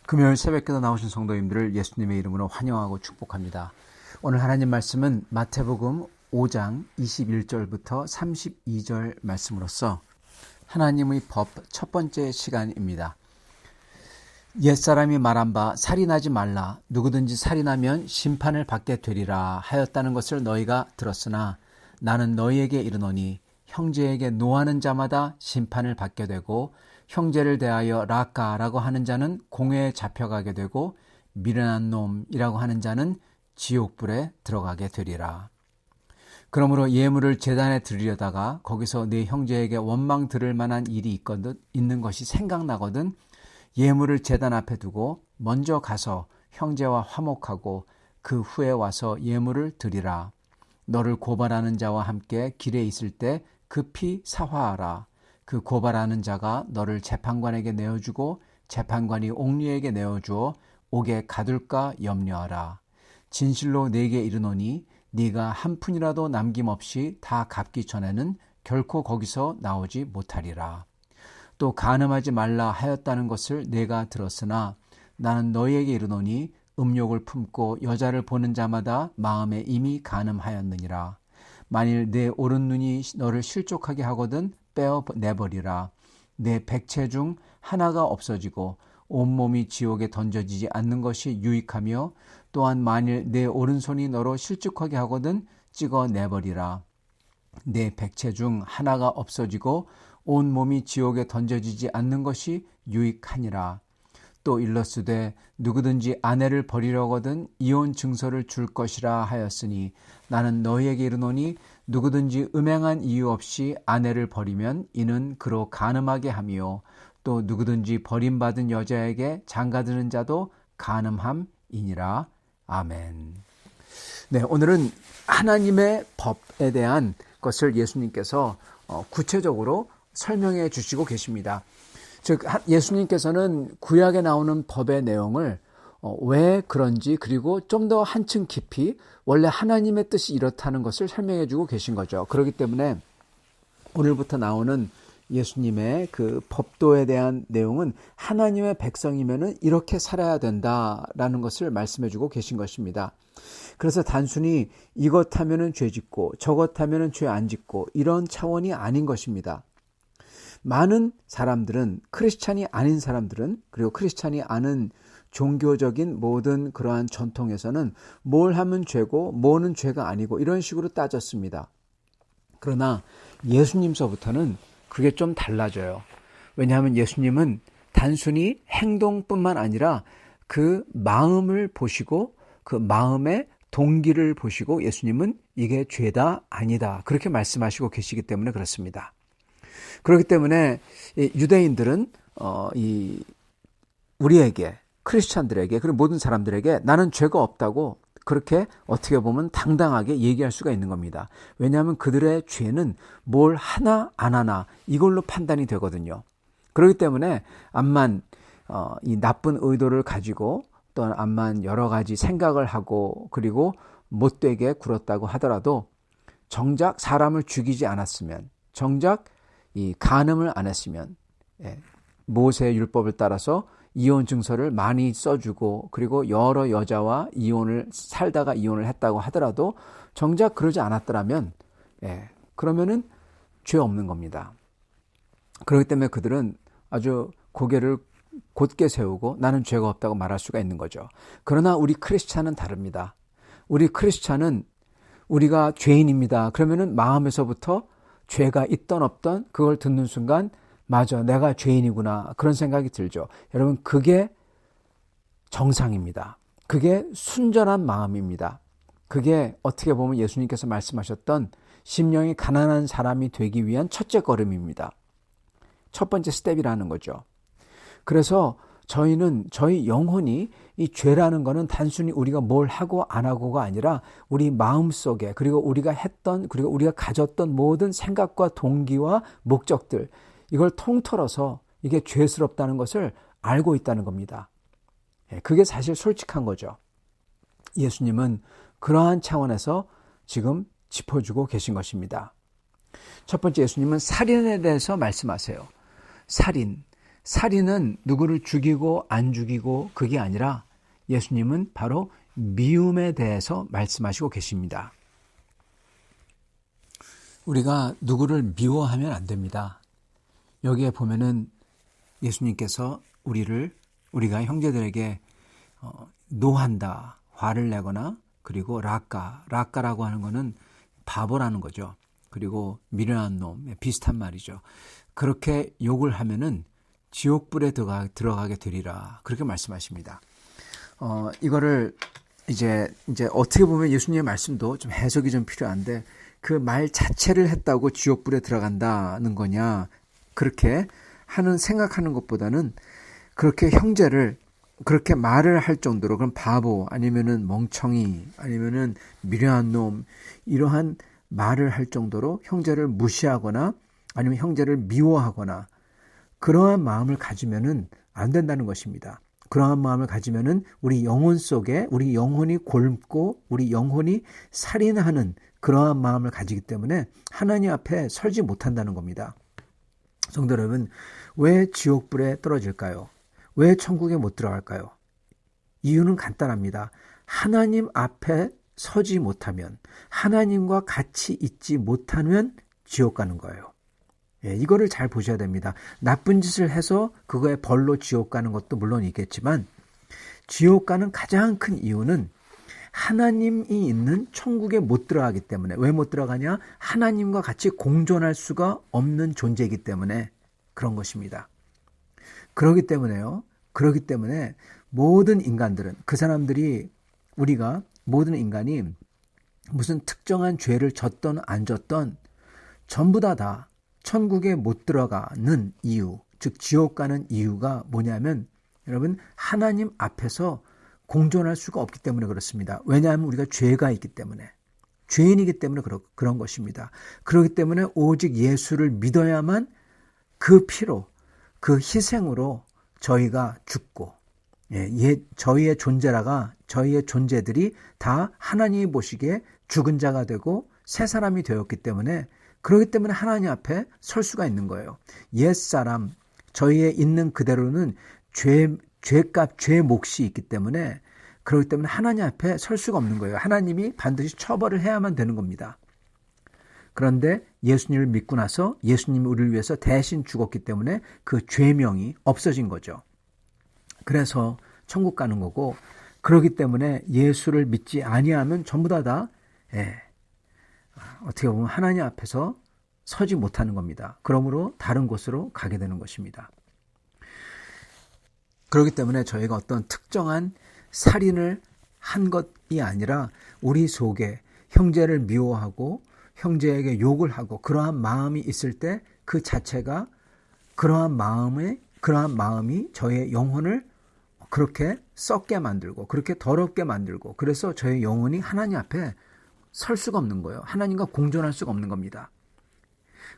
금요일 새벽기도 나오신 성도님들을 예수님의 이름으로 환영하고 축복합니다. 오늘 하나님 말씀은 마태복음 5장 21절부터 32절 말씀으로서 하나님의 법 첫 번째 시간입니다. 옛사람이 말한 바 살인하지 말라, 누구든지 살인하면 심판을 받게 되리라 하였다는 것을 너희가 들었으나 나는 너희에게 이르노니 형제에게 노하는 자마다 심판을 받게 되고 형제를 대하여 라까라고 하는 자는 공회에 잡혀가게 되고 미련한 놈이라고 하는 자는 지옥불에 들어가게 되리라. 그러므로 예물을 제단에 드리려다가 거기서 네 형제에게 원망 들을 만한 일이 있는 것이 생각나거든 예물을 제단 앞에 두고 먼저 가서 형제와 화목하고 그 후에 와서 예물을 드리라. 너를 고발하는 자와 함께 길에 있을 때 급히 사화하라. 그 고발하는 자가 너를 재판관에게 내어주고 재판관이 옥리에게 내어주어 옥에 가둘까 염려하라. 진실로 네게 이르노니 네가 한 푼이라도 남김없이 다 갚기 전에는 결코 거기서 나오지 못하리라. 또 간음하지 말라 하였다는 것을 내가 들었으나 나는 너희에게 이르노니 음욕을 품고 여자를 보는 자마다 마음에 이미 간음하였느니라. 만일 내 오른 눈이 너를 실족하게 하거든 빼어내버리라. 내 백체 중 하나가 없어지고 온몸이 지옥에 던져지지 않는 것이 유익하며 또한 만일 내 오른손이 너로 실족하게 하거든 찍어내버리라. 내 백체 중 하나가 없어지고 온몸이 지옥에 던져지지 않는 것이 유익하니라. 또 일러스되 누구든지 아내를 버리려거든 이혼 증서를 줄 것이라 하였으니 나는 너희에게 이르노니 누구든지 음행한 이유 없이 아내를 버리면 이는 그로 간음하게 하며 또 누구든지 버림받은 여자에게 장가드는 자도 간음함이니라. 아멘. 네, 오늘은 하나님의 법에 대한 것을 예수님께서 구체적으로 설명해 주시고 계십니다. 즉 예수님께서는 구약에 나오는 법의 내용을 왜 그런지 그리고 좀 더 한층 깊이 원래 하나님의 뜻이 이렇다는 것을 설명해 주고 계신 거죠. 그렇기 때문에 오늘부터 나오는 예수님의 그 법도에 대한 내용은 하나님의 백성이면은 이렇게 살아야 된다라는 것을 말씀해 주고 계신 것입니다. 그래서 단순히 이것 하면은 죄 짓고 저것 하면은 죄 안 짓고 이런 차원이 아닌 것입니다. 많은 사람들은 크리스찬이 아닌 사람들은 그리고 크리스찬이 아는 종교적인 모든 그러한 전통에서는 뭘 하면 죄고 뭐는 죄가 아니고 이런 식으로 따졌습니다. 그러나 예수님서부터는 그게 좀 달라져요. 왜냐하면 예수님은 단순히 행동뿐만 아니라 그 마음을 보시고 그 마음의 동기를 보시고 예수님은 이게 죄다 아니다 그렇게 말씀하시고 계시기 때문에 그렇습니다. 그렇기 때문에 유대인들은 우리에게 크리스찬들에게 그리고 모든 사람들에게 나는 죄가 없다고 그렇게 어떻게 보면 당당하게 얘기할 수가 있는 겁니다. 왜냐하면 그들의 죄는 뭘 하나 안 하나 이걸로 판단이 되거든요. 그렇기 때문에 암만 이 나쁜 의도를 가지고 또한 암만 여러 가지 생각을 하고 그리고 못되게 굴었다고 하더라도 정작 사람을 죽이지 않았으면 정작 이 간음을 안 했으면 모세의 율법을 따라서 이혼 증서를 많이 써주고 그리고 여러 여자와 살다가 이혼을 했다고 하더라도 정작 그러지 않았더라면 그러면은 죄 없는 겁니다. 그렇기 때문에 그들은 아주 고개를 곧게 세우고 나는 죄가 없다고 말할 수가 있는 거죠. 그러나 우리 크리스찬은 다릅니다. 우리 크리스찬은 우리가 죄인입니다. 그러면은 마음에서부터 죄가 있던 없던 그걸 듣는 순간 맞아 내가 죄인이구나 그런 생각이 들죠. 여러분 그게 정상입니다. 그게 순전한 마음입니다. 그게 어떻게 보면 예수님께서 말씀하셨던 심령이 가난한 사람이 되기 위한 첫째 걸음입니다. 첫 번째 스텝이라는 거죠. 그래서 저희 영혼이 이 죄라는 거는 단순히 우리가 뭘 하고 안 하고가 아니라 우리 마음속에 그리고 우리가 했던 그리고 우리가 가졌던 모든 생각과 동기와 목적들 이걸 통틀어서 이게 죄스럽다는 것을 알고 있다는 겁니다. 그게 사실 솔직한 거죠. 예수님은 그러한 차원에서 지금 짚어주고 계신 것입니다. 첫 번째 예수님은 살인에 대해서 말씀하세요. 살인은 누구를 죽이고 안 죽이고 그게 아니라 예수님은 바로 미움에 대해서 말씀하시고 계십니다. 우리가 누구를 미워하면 안 됩니다. 여기에 보면은 예수님께서 우리가 형제들에게 노한다, 화를 내거나, 그리고 라까라고 하는 거는 바보라는 거죠. 그리고 미련한 놈, 비슷한 말이죠. 그렇게 욕을 하면은 지옥불에 들어가게 되리라. 그렇게 말씀하십니다. 이거를 이제 어떻게 보면 예수님의 말씀도 좀 해석이 좀 필요한데, 그 말 자체를 했다고 지옥불에 들어간다는 거냐, 그렇게 생각하는 것보다는 그렇게 형제를 그렇게 말을 할 정도로, 그럼 바보 아니면은 멍청이 아니면은 미련한 놈, 이러한 말을 할 정도로 형제를 무시하거나 아니면 형제를 미워하거나 그러한 마음을 가지면은 안 된다는 것입니다. 그러한 마음을 가지면은 우리 영혼 속에 우리 영혼이 곪고 우리 영혼이 살인하는 그러한 마음을 가지기 때문에 하나님 앞에 설지 못한다는 겁니다. 성도 여러분, 왜 지옥불에 떨어질까요? 왜 천국에 못 들어갈까요? 이유는 간단합니다. 하나님 앞에 서지 못하면, 하나님과 같이 있지 못하면 지옥 가는 거예요. 이거를 잘 보셔야 됩니다. 나쁜 짓을 해서 그거에 벌로 지옥 가는 것도 물론 있겠지만, 지옥 가는 가장 큰 이유는 하나님이 있는 천국에 못 들어가기 때문에. 왜 못 들어가냐? 하나님과 같이 공존할 수가 없는 존재이기 때문에 그런 것입니다. 그렇기 때문에 모든 인간들은, 그 사람들이, 우리가 모든 인간이 무슨 특정한 죄를 졌던 안 졌던 전부 다 천국에 못 들어가는 이유, 즉 지옥 가는 이유가 뭐냐면, 여러분, 하나님 앞에서 공존할 수가 없기 때문에 그렇습니다. 왜냐하면 우리가 죄가 있기 때문에, 죄인이기 때문에 그런 것입니다. 그렇기 때문에 오직 예수를 믿어야만 그 피로, 그 희생으로 저희가 죽고, 저희의 존재들이 다 하나님이 보시기에 죽은 자가 되고 새 사람이 되었기 때문에, 그렇기 때문에 하나님 앞에 설 수가 있는 거예요. 옛사람, 저희의 있는 그대로는 죄값, 죄 몫이 있기 때문에, 그렇기 때문에 하나님 앞에 설 수가 없는 거예요. 하나님이 반드시 처벌을 해야만 되는 겁니다. 그런데 예수님을 믿고 나서 예수님이 우리를 위해서 대신 죽었기 때문에 그 죄명이 없어진 거죠. 그래서 천국 가는 거고, 그렇기 때문에 예수를 믿지 아니하면 전부 다 어떻게 보면 하나님 앞에서 서지 못하는 겁니다. 그러므로 다른 곳으로 가게 되는 것입니다. 그렇기 때문에 저희가 어떤 특정한 살인을 한 것이 아니라 우리 속에 형제를 미워하고 형제에게 욕을 하고 그러한 마음이 있을 때, 그 자체가 그러한 마음이 저의 영혼을 그렇게 썩게 만들고 그렇게 더럽게 만들고, 그래서 저의 영혼이 하나님 앞에 설 수가 없는 거예요. 하나님과 공존할 수가 없는 겁니다.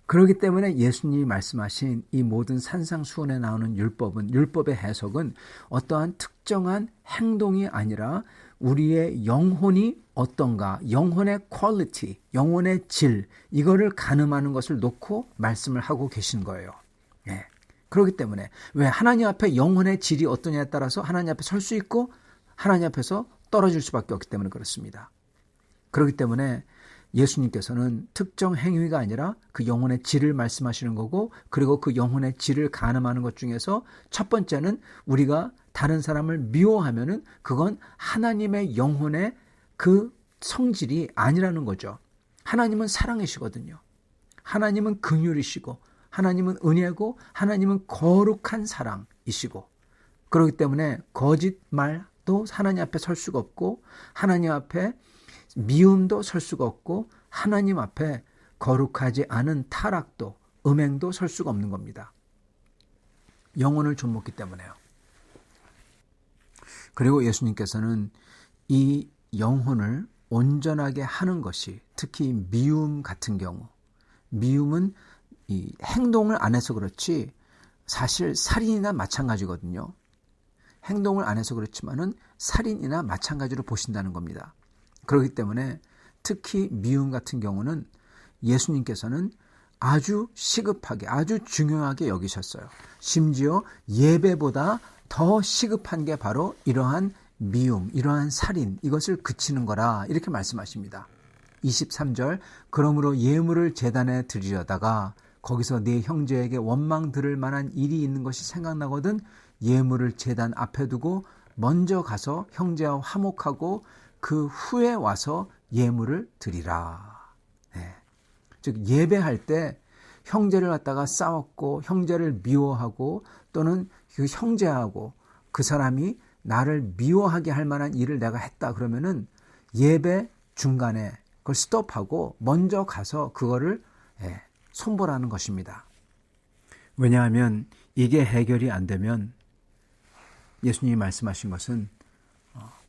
그렇기 때문에 예수님이 말씀하신 이 모든 산상수훈에 나오는 율법의 해석은 어떠한 특정한 행동이 아니라 우리의 영혼이 어떤가, 영혼의 퀄리티, 영혼의 질, 이거를 가늠하는 것을 놓고 말씀을 하고 계신 거예요. 그렇기 때문에 왜 하나님 앞에 영혼의 질이 어떠냐에 따라서 하나님 앞에 설 수 있고 하나님 앞에서 떨어질 수밖에 없기 때문에 그렇습니다. 그렇기 때문에 예수님께서는 특정 행위가 아니라 그 영혼의 질을 말씀하시는 거고, 그리고 그 영혼의 질을 가늠하는 것 중에서 첫 번째는 우리가 다른 사람을 미워하면은 그건 하나님의 영혼의 그 성질이 아니라는 거죠. 하나님은 사랑이시거든요. 하나님은 긍휼이시고, 하나님은 은혜고, 하나님은 거룩한 사랑이시고, 그렇기 때문에 거짓말도 하나님 앞에 설 수가 없고, 하나님 앞에 미움도 설 수가 없고, 하나님 앞에 거룩하지 않은 타락도, 음행도 설 수가 없는 겁니다. 영혼을 좀먹기 때문에요. 그리고 예수님께서는 이 영혼을 온전하게 하는 것이, 특히 미움 같은 경우, 미움은 이 행동을 안 해서 그렇지 사실 살인이나 마찬가지거든요. 행동을 안 해서 그렇지만은 살인이나 마찬가지로 보신다는 겁니다. 그렇기 때문에 특히 미움 같은 경우는 예수님께서는 아주 시급하게, 아주 중요하게 여기셨어요. 심지어 예배보다 더 시급한 게 바로 이러한 미움, 이러한 살인, 이것을 그치는 거라 이렇게 말씀하십니다. 23절, 그러므로 예물을 제단에 드리려다가 거기서 네 형제에게 원망 들을 만한 일이 있는 것이 생각나거든 예물을 제단 앞에 두고 먼저 가서 형제와 화목하고 그 후에 와서 예물을 드리라. 네. 즉 예배할 때 형제를 갖다가 싸웠고 형제를 미워하고 또는 그 형제하고 그 사람이 나를 미워하게 할 만한 일을 내가 했다 그러면은 예배 중간에 그걸 스톱하고 먼저 가서 그거를 손보라는 것입니다. 왜냐하면 이게 해결이 안 되면 예수님이 말씀하신 것은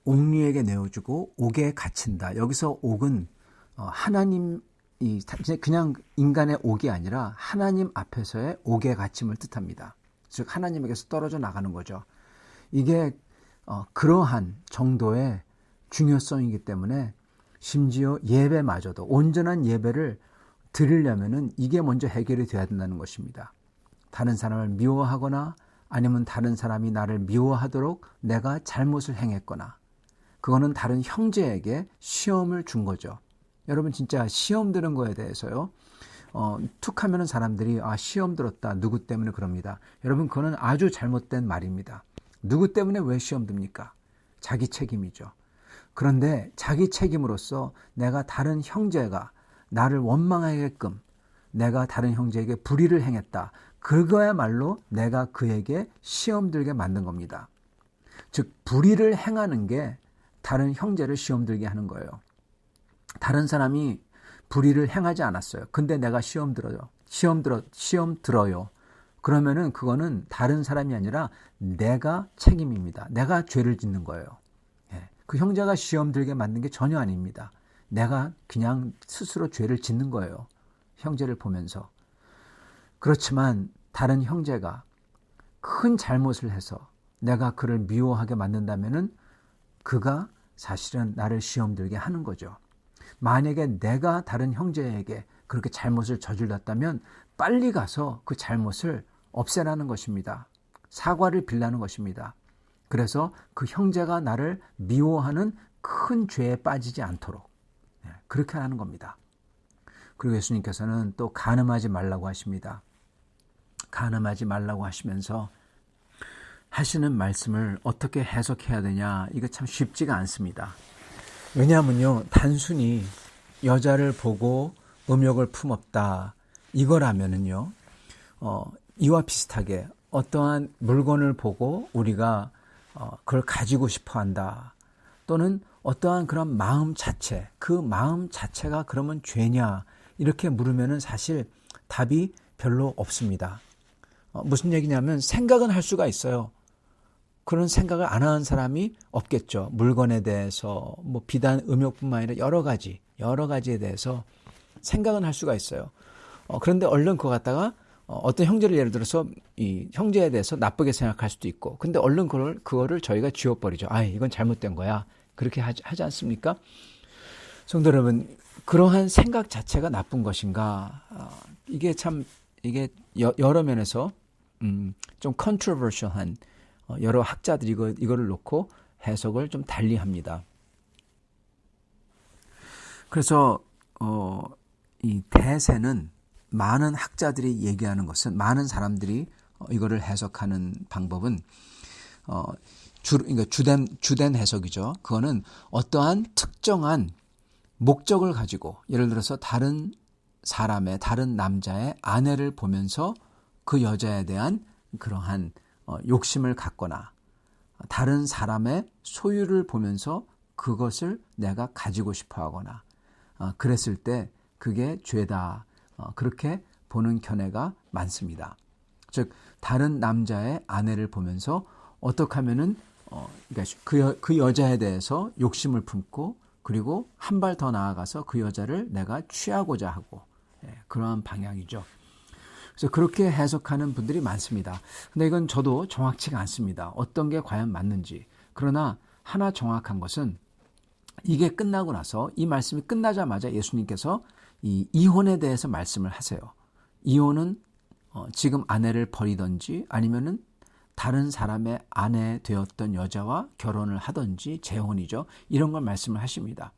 옥리에게 내어주고 옥에 갇힌다. 여기서 옥은 하나님이 그냥 인간의 옥이 아니라 하나님 앞에서의 옥에 갇힘을 뜻합니다. 즉 하나님에게서 떨어져 나가는 거죠. 이게 그러한 정도의 중요성이기 때문에 심지어 예배마저도 온전한 예배를 드리려면은 이게 먼저 해결이 돼야 된다는 것입니다. 다른 사람을 미워하거나 아니면 다른 사람이 나를 미워하도록 내가 잘못을 행했거나 그거는 다른 형제에게 시험을 준 거죠. 여러분 진짜 시험 드는 거에 대해서요. 툭 하면은 사람들이 시험 들었다. 누구 때문에 그럽니다. 여러분 그거는 아주 잘못된 말입니다. 누구 때문에 왜 시험 듭니까? 자기 책임이죠. 그런데 자기 책임으로서 내가 다른 형제가 나를 원망하게끔 내가 다른 형제에게 불의를 행했다. 그거야말로 내가 그에게 시험 들게 만든 겁니다. 즉 불의를 행하는 게 다른 형제를 시험 들게 하는 거예요. 다른 사람이 불의를 행하지 않았어요. 근데 내가 시험 들어요. 그러면은 그거는 다른 사람이 아니라 내가 책임입니다. 내가 죄를 짓는 거예요. 그 형제가 시험 들게 만든 게 전혀 아닙니다. 내가 그냥 스스로 죄를 짓는 거예요. 형제를 보면서. 그렇지만 다른 형제가 큰 잘못을 해서 내가 그를 미워하게 만든다면은 그가 사실은 나를 시험 들게 하는 거죠. 만약에 내가 다른 형제에게 그렇게 잘못을 저질렀다면 빨리 가서 그 잘못을 없애라는 것입니다. 사과를 빌라는 것입니다. 그래서 그 형제가 나를 미워하는 큰 죄에 빠지지 않도록 그렇게 하는 겁니다. 그리고 예수님께서는 또 간음하지 말라고 하십니다. 간음하지 말라고 하시면서 하시는 말씀을 어떻게 해석해야 되냐 이거 참 쉽지가 않습니다. 왜냐하면요 단순히 여자를 보고 음욕을 품었다 이거라면은요 이와 비슷하게 어떠한 물건을 보고 우리가 그걸 가지고 싶어 한다 또는 어떠한 그런 마음 자체 그 마음 자체가 그러면 죄냐 이렇게 물으면은 사실 답이 별로 없습니다. 무슨 얘기냐면 생각은 할 수가 있어요. 그런 생각을 안 하는 사람이 없겠죠. 물건에 대해서 뭐 비단 음욕뿐만 아니라 여러 가지에 대해서 생각은 할 수가 있어요. 그런데 얼른 그거 갖다가 어떤 형제를 예를 들어서 이 형제에 대해서 나쁘게 생각할 수도 있고 근데 얼른 그거를 저희가 지워버리죠. 이건 잘못된 거야. 그렇게 하지 않습니까? 성도 여러분 그러한 생각 자체가 나쁜 것인가 이게 여러 면에서 좀 controversial한 여러 학자들이 이거를 놓고 해석을 좀 달리합니다. 그래서 이 대세는 많은 학자들이 얘기하는 것은 많은 사람들이 이거를 해석하는 방법은 그러니까 주된 해석이죠. 그거는 어떠한 특정한 목적을 가지고 예를 들어서 다른 남자의 아내를 보면서 그 여자에 대한 그러한 욕심을 갖거나 다른 사람의 소유를 보면서 그것을 내가 가지고 싶어 하거나 그랬을 때 그게 죄다. 그렇게 보는 견해가 많습니다. 즉 다른 남자의 아내를 보면서 어떻게 하면은 그 여자에 대해서 욕심을 품고 그리고 한 발 더 나아가서 그 여자를 내가 취하고자 하고 그러한 방향이죠. 그래서 그렇게 해석하는 분들이 많습니다. 근데 이건 저도 정확치가 않습니다. 어떤 게 과연 맞는지. 그러나 하나 정확한 것은 이게 끝나고 나서 이 말씀이 끝나자마자 예수님께서 이 이혼에 대해서 말씀을 하세요. 이혼은 지금 아내를 버리든지 아니면은 다른 사람의 아내 되었던 여자와 결혼을 하든지 재혼이죠. 이런 걸 말씀을 하십니다.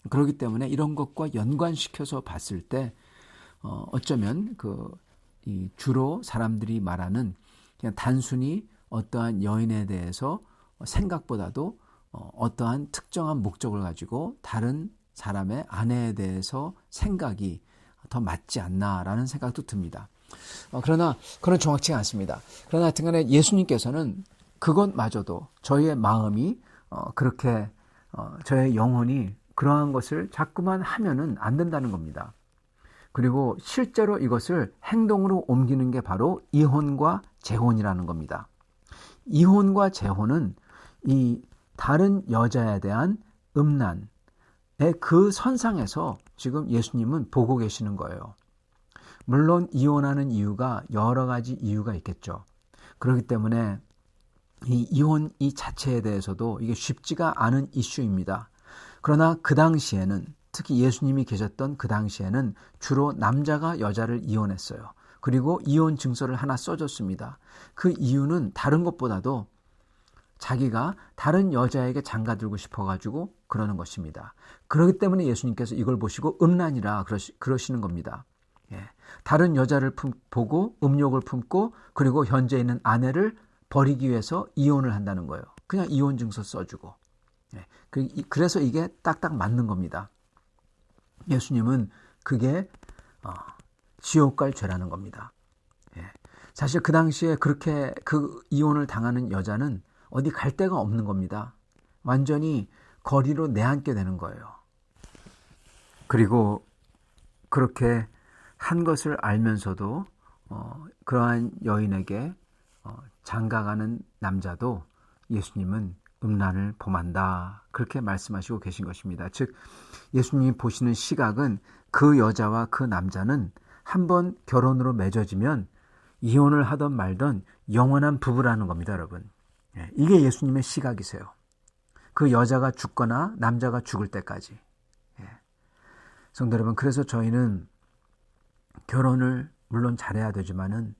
그렇기 때문에 이런 것과 연관시켜서 봤을 때 어쩌면 이 주로 사람들이 말하는 그냥 단순히 어떠한 여인에 대해서 생각보다도 어떠한 특정한 목적을 가지고 다른 사람의 아내에 대해서 생각이 더 맞지 않나라는 생각도 듭니다. 그러나 그건 정확치가 않습니다. 그러나 하여튼간에 예수님께서는 그것마저도 저희의 마음이 그렇게 저의 영혼이 그러한 것을 자꾸만 하면은 안 된다는 겁니다. 그리고 실제로 이것을 행동으로 옮기는 게 바로 이혼과 재혼이라는 겁니다. 이혼과 재혼은 이 다른 여자에 대한 음란의 그 선상에서 지금 예수님은 보고 계시는 거예요. 물론 이혼하는 이유가 여러 가지 이유가 있겠죠. 그렇기 때문에 이 이혼 이 자체에 대해서도 이게 쉽지가 않은 이슈입니다. 그러나 그 당시에는 특히 예수님이 계셨던 그 당시에는 주로 남자가 여자를 이혼했어요. 그리고 이혼 증서를 하나 써줬습니다. 그 이유는 다른 것보다도 자기가 다른 여자에게 장가들고 싶어가지고 그러는 것입니다. 그렇기 때문에 예수님께서 이걸 보시고 음란이라 그러시는 겁니다. 다른 여자를 보고 음욕을 품고 그리고 현재 있는 아내를 버리기 위해서 이혼을 한다는 거예요. 그냥 이혼 증서 써주고. 그래서 이게 딱딱 맞는 겁니다. 예수님은 그게 지옥 갈 죄라는 겁니다. 사실 그 당시에 그렇게 그 이혼을 당하는 여자는 어디 갈 데가 없는 겁니다. 완전히 거리로 내앉게 되는 거예요. 그리고 그렇게 한 것을 알면서도 그러한 여인에게 장가가는 남자도 예수님은 음란을 범한다. 그렇게 말씀하시고 계신 것입니다. 즉 예수님이 보시는 시각은 그 여자와 그 남자는 한번 결혼으로 맺어지면 이혼을 하던 말던 영원한 부부라는 겁니다, 여러분. 이게 예수님의 시각이세요. 그 여자가 죽거나 남자가 죽을 때까지. 성도 여러분, 그래서 저희는 결혼을 물론 잘해야 되지만은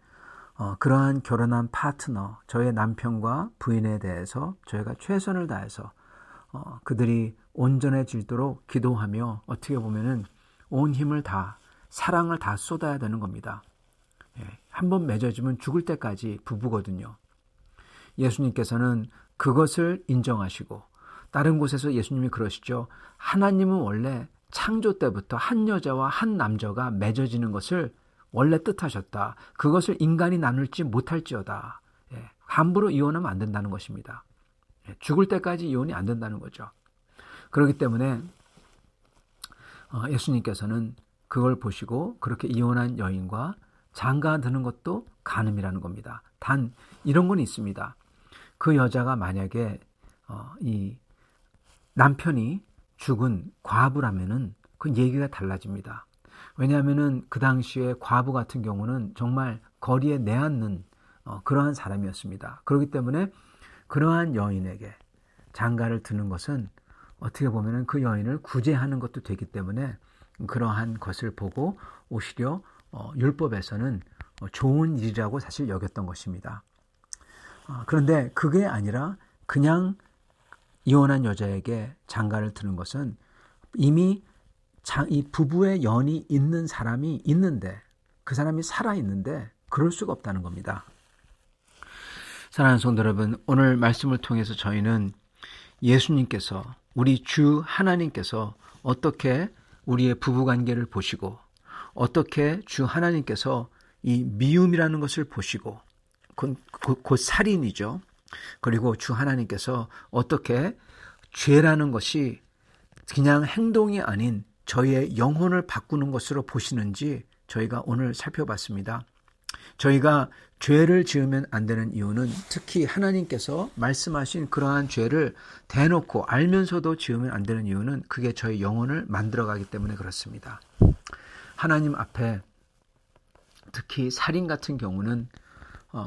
그러한 결혼한 파트너, 저의 남편과 부인에 대해서 저희가 최선을 다해서 그들이 온전해지도록 기도하며 어떻게 보면은 온 힘을 다, 사랑을 다 쏟아야 되는 겁니다. 한번 맺어지면 죽을 때까지 부부거든요. 예수님께서는 그것을 인정하시고 다른 곳에서 예수님이 그러시죠. 하나님은 원래 창조 때부터 한 여자와 한 남자가 맺어지는 것을 원래 뜻하셨다. 그것을 인간이 나눌지 못할지어다. 함부로 이혼하면 안 된다는 것입니다. 죽을 때까지 이혼이 안 된다는 거죠. 그렇기 때문에 예수님께서는 그걸 보시고 그렇게 이혼한 여인과 장가드는 것도 간음이라는 겁니다. 단 이런 건 있습니다. 그 여자가 만약에 이 남편이 죽은 과부라면은 그 얘기가 달라집니다. 왜냐하면은 그 당시에 과부 같은 경우는 정말 거리에 내앉는 그러한 사람이었습니다. 그렇기 때문에 그러한 여인에게 장가를 드는 것은 어떻게 보면은 그 여인을 구제하는 것도 되기 때문에 그러한 것을 보고 오히려 율법에서는 좋은 일이라고 사실 여겼던 것입니다. 그런데 그게 아니라 그냥 이혼한 여자에게 장가를 드는 것은 이미 이 부부의 연이 있는 사람이 있는데 그 사람이 살아있는데 그럴 수가 없다는 겁니다. 사랑하는 성도 여러분, 오늘 말씀을 통해서 저희는 예수님께서 우리 주 하나님께서 어떻게 우리의 부부관계를 보시고 어떻게 주 하나님께서 이 미움이라는 것을 보시고 곧 살인이죠. 그리고 주 하나님께서 어떻게 죄라는 것이 그냥 행동이 아닌 저희의 영혼을 바꾸는 것으로 보시는지 저희가 오늘 살펴봤습니다. 저희가 죄를 지으면 안 되는 이유는 특히 하나님께서 말씀하신 그러한 죄를 대놓고 알면서도 지으면 안 되는 이유는 그게 저희 영혼을 만들어가기 때문에 그렇습니다. 하나님 앞에 특히 살인 같은 경우는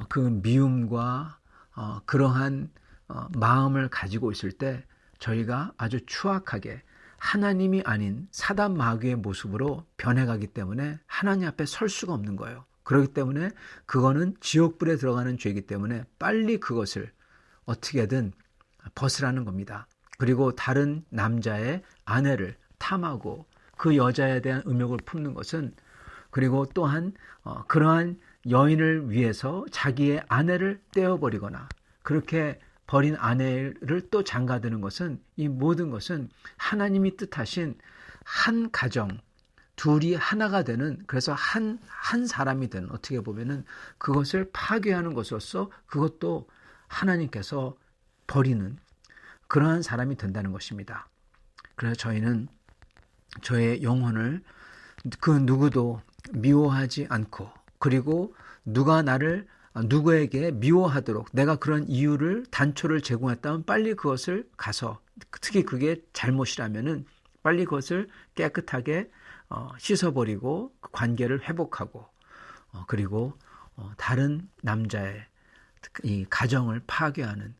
그 미움과 그러한 마음을 가지고 있을 때 저희가 아주 추악하게 하나님이 아닌 사단 마귀의 모습으로 변해가기 때문에 하나님 앞에 설 수가 없는 거예요. 그렇기 때문에 그거는 지옥불에 들어가는 죄이기 때문에 빨리 그것을 어떻게든 벗으라는 겁니다. 그리고 다른 남자의 아내를 탐하고 그 여자에 대한 음욕을 품는 것은, 그리고 또한 그러한 여인을 위해서 자기의 아내를 떼어버리거나 그렇게 버린 아내를 또 장가드는 것은, 이 모든 것은 하나님이 뜻하신 한 가정, 둘이 하나가 되는, 그래서 한 사람이 되는, 어떻게 보면은 그것을 파괴하는 것으로서 그것도 하나님께서 버리는 그러한 사람이 된다는 것입니다. 그래서 저희는 저의 영혼을 그 누구도 미워하지 않고, 그리고 누가 나를 누구에게 미워하도록 내가 그런 이유를 단초를 제공했다면 빨리 그것을 가서, 특히 그게 잘못이라면은 빨리 그것을 깨끗하게 씻어버리고 그 관계를 회복하고, 그리고 다른 남자의 이 가정을 파괴하는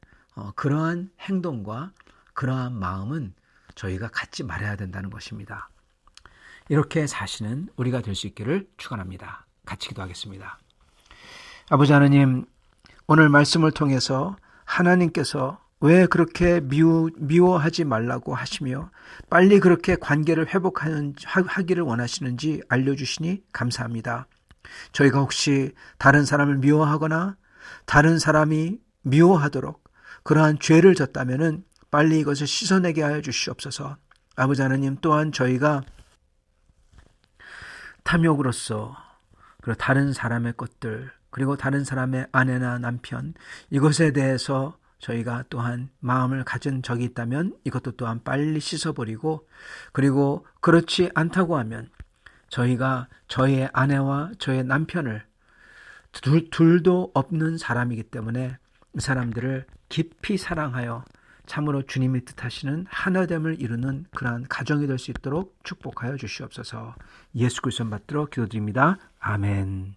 그러한 행동과 그러한 마음은 저희가 갖지 말아야 된다는 것입니다. 이렇게 사시는 우리가 될 수 있기를 축원합니다. 같이 기도하겠습니다. 아버지 하나님, 오늘 말씀을 통해서 하나님께서 왜 그렇게 미워하지 말라고 하시며 빨리 그렇게 관계를 회복하기를 원하시는지 알려주시니 감사합니다. 저희가 혹시 다른 사람을 미워하거나 다른 사람이 미워하도록 그러한 죄를 졌다면 빨리 이것을 씻어내게 하여 주시옵소서. 아버지 하나님, 또한 저희가 탐욕으로서 그리고 다른 사람의 것들, 그리고 다른 사람의 아내나 남편, 이것에 대해서 저희가 또한 마음을 가진 적이 있다면 이것도 또한 빨리 씻어버리고, 그리고 그렇지 않다고 하면 저희가 저의 아내와 저의 남편을 둘도 없는 사람이기 때문에 이 사람들을 깊이 사랑하여 참으로 주님이 뜻하시는 하나됨을 이루는 그러한 가정이 될 수 있도록 축복하여 주시옵소서. 예수 그리스도 받들어 기도드립니다. 아멘.